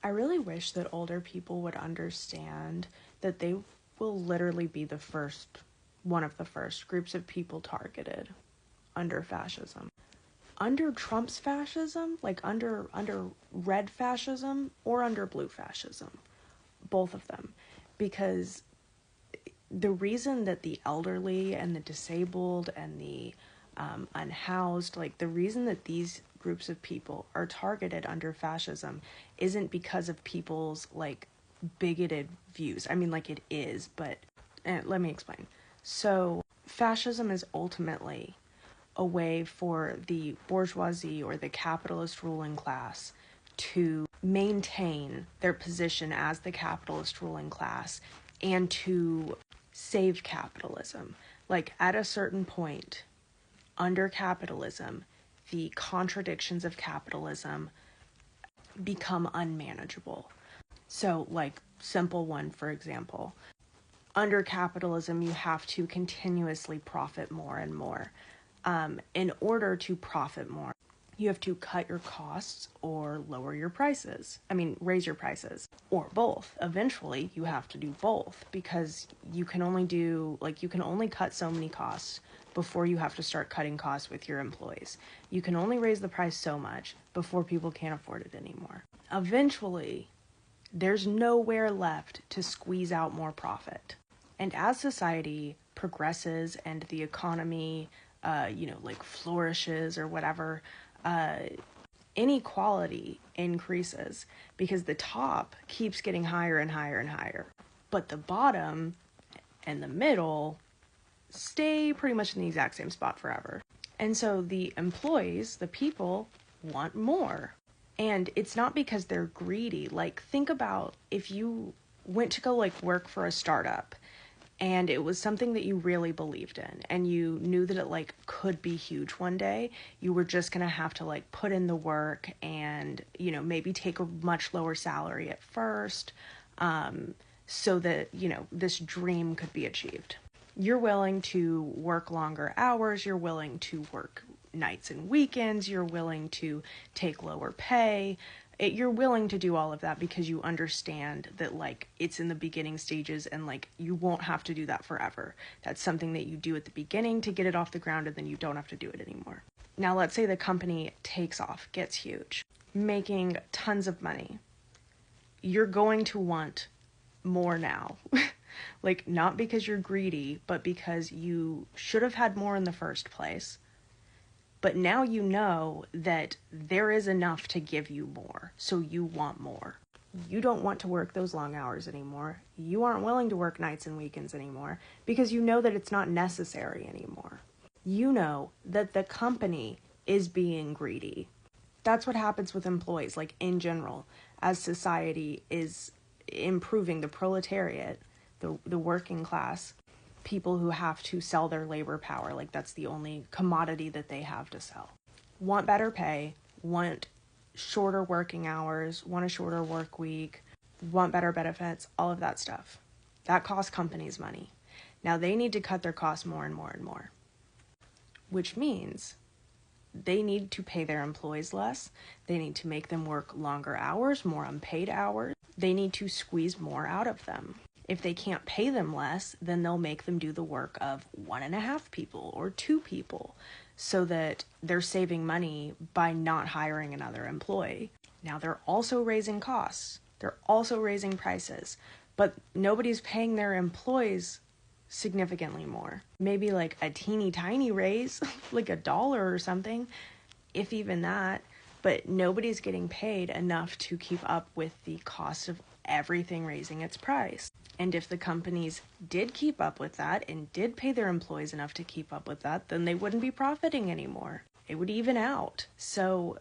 I really wish that older people would understand that they will literally be one of the first groups of people targeted under fascism. Under Trump's fascism, like under red fascism or under blue fascism, both of them, because the reason that the elderly and the disabled and the unhoused, like the reason that these groups of people are targeted under fascism isn't because of people's like bigoted views. I mean, like it is, but let me explain. So fascism is ultimately a way for the bourgeoisie or the capitalist ruling class to maintain their position as the capitalist ruling class and to save capitalism. Like at a certain point under capitalism, the contradictions of capitalism become unmanageable. So like simple one, for example, under capitalism, you have to continuously profit more and more. In order to profit more, you have to cut your costs or lower your prices. I mean, raise your prices or both. Eventually, you have to do both because you can only cut so many costs before you have to start cutting costs with your employees. You can only raise the price so much before people can't afford it anymore. Eventually, there's nowhere left to squeeze out more profit. And as society progresses and the economy flourishes or whatever, inequality increases because the top keeps getting higher and higher and higher. But the bottom and the middle stay pretty much in the exact same spot forever. And so the employees, the people, want more. And it's not because they're greedy. Like, think about if you went to go work for a startup and it was something that you really believed in and you knew that it could be huge one day. You were just going to have to put in the work and, maybe take a much lower salary at first, so that, this dream could be achieved. You're willing to work longer hours. You're willing to work nights and weekends. You're willing to take lower pay. You're willing to do all of that because you understand that it's in the beginning stages and you won't have to do that forever. That's something that you do at the beginning to get it off the ground and then you don't have to do it anymore. Now let's say the company takes off, gets huge, making tons of money. You're going to want more now. Not because you're greedy, but because you should have had more in the first place. But now you know that there is enough to give you more, so you want more. You don't want to work those long hours anymore. You aren't willing to work nights and weekends anymore because you know that it's not necessary anymore. You know that the company is being greedy. That's what happens with employees, in general, as society is improving, the proletariat, the working class, people who have to sell their labor power, that's the only commodity that they have to sell, want better pay, want shorter working hours, want a shorter work week, want better benefits, all of that stuff. That costs companies money. Now they need to cut their costs more and more and more, which means they need to pay their employees less. They need to make them work longer hours, more unpaid hours. They need to squeeze more out of them. If they can't pay them less, then they'll make them do the work of 1.5 people or 2 people so that they're saving money by not hiring another employee. Now they're also raising costs. They're also raising prices, but nobody's paying their employees significantly more. Maybe a teeny tiny raise, $1 or something, if even that, but nobody's getting paid enough to keep up with the cost of everything raising its price. And if the companies did keep up with that and did pay their employees enough to keep up with that, then they wouldn't be profiting anymore. It would even out. So,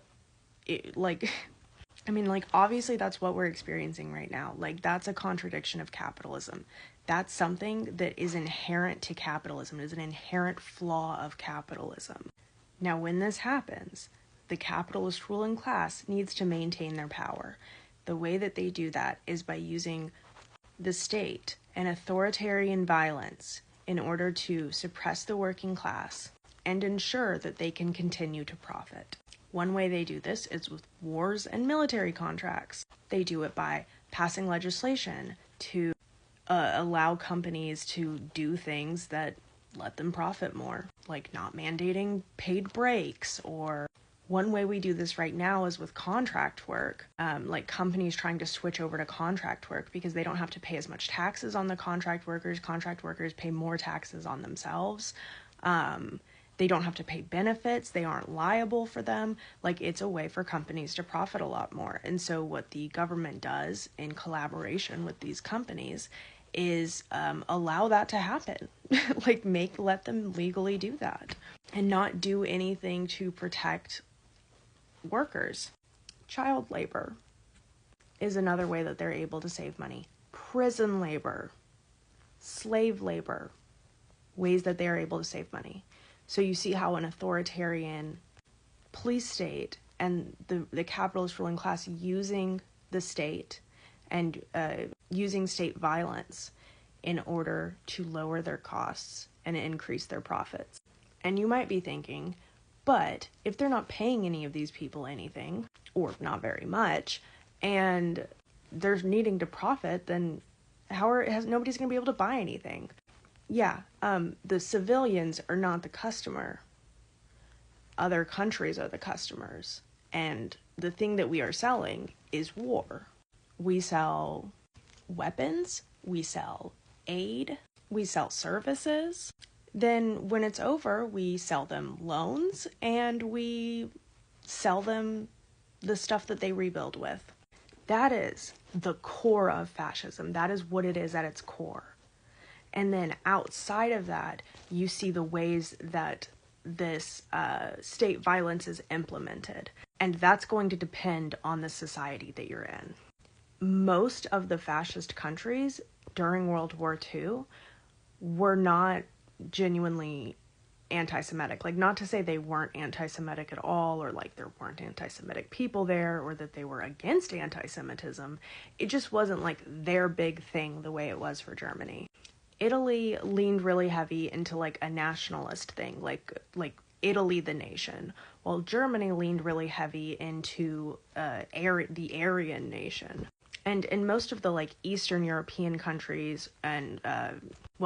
obviously that's what we're experiencing right now. That's a contradiction of capitalism. That's something that is inherent to capitalism. It is an inherent flaw of capitalism. Now, when this happens, the capitalist ruling class needs to maintain their power. The way that they do that is by using the state and authoritarian violence in order to suppress the working class and ensure that they can continue to profit. One way they do this is with wars and military contracts. They do it by passing legislation to allow companies to do things that let them profit more, like not mandating paid breaks. Or one way we do this right now is with contract work, like companies trying to switch over to contract work because they don't have to pay as much taxes on the contract workers. Contract workers pay more taxes on themselves. They don't have to pay benefits. They aren't liable for them. Like, it's a way for companies to profit a lot more. And so what the government does in collaboration with these companies is allow that to happen. Like, let them legally do that and not do anything to protect workers. Child labor is another way that they're able to save money. Prison labor, slave labor, ways that they are able to save money. So you see how an authoritarian police state and the capitalist ruling class using the state and using state violence in order to lower their costs and increase their profits. And you might be thinking, but if they're not paying any of these people anything, or not very much, and they're needing to profit, then nobody's going to be able to buy anything. Yeah, the civilians are not the customer. Other countries are the customers. And the thing that we are selling is war. We sell weapons, we sell aid, we sell services. Then when it's over, we sell them loans and we sell them the stuff that they rebuild with. That is the core of fascism. That is what it is at its core. And then outside of that, you see the ways that this state violence is implemented. And that's going to depend on the society that you're in. Most of the fascist countries during World War II were not genuinely anti-Semitic. Like, not to say they weren't anti-Semitic at all, or like there weren't anti-Semitic people there, or that they were against anti-Semitism. It just wasn't like their big thing the way it was for Germany. Italy leaned really heavy into like a nationalist thing, like Italy the nation, while Germany leaned really heavy into the Aryan nation. And in most of the like Eastern European countries, and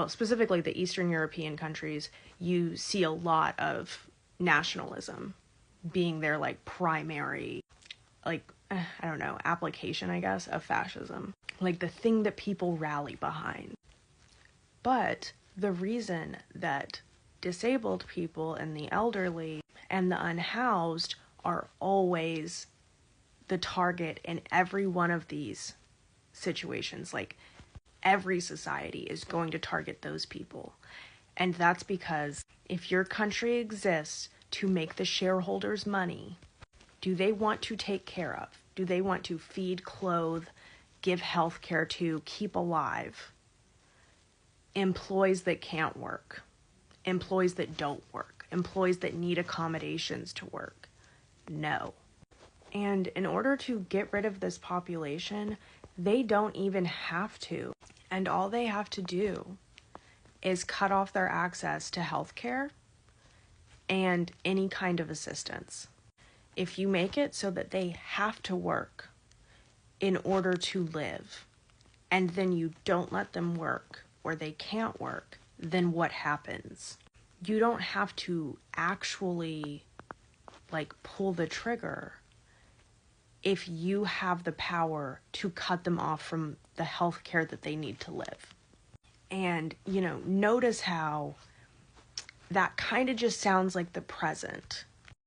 specifically the Eastern European countries, you see a lot of nationalism being their like primary, like, application, I guess, of fascism. Like the thing that people rally behind. But the reason that disabled people and the elderly and the unhoused are always the target in every one of these situations, like every society is going to target those people. And that's because if your country exists to make the shareholders money, do they want to take care of? Do they want to feed, clothe, give health care to, keep alive employees that can't work, employees that don't work, employees that need accommodations to work? No. And in order to get rid of this population, they don't even have to. And all they have to do is cut off their access to healthcare and any kind of assistance. If you make it so that they have to work in order to live, and then you don't let them work, or they can't work, then what happens? You don't have to actually pull the trigger if you have the power to cut them off from the health care that they need to live. And, notice how that kind of just sounds like the present.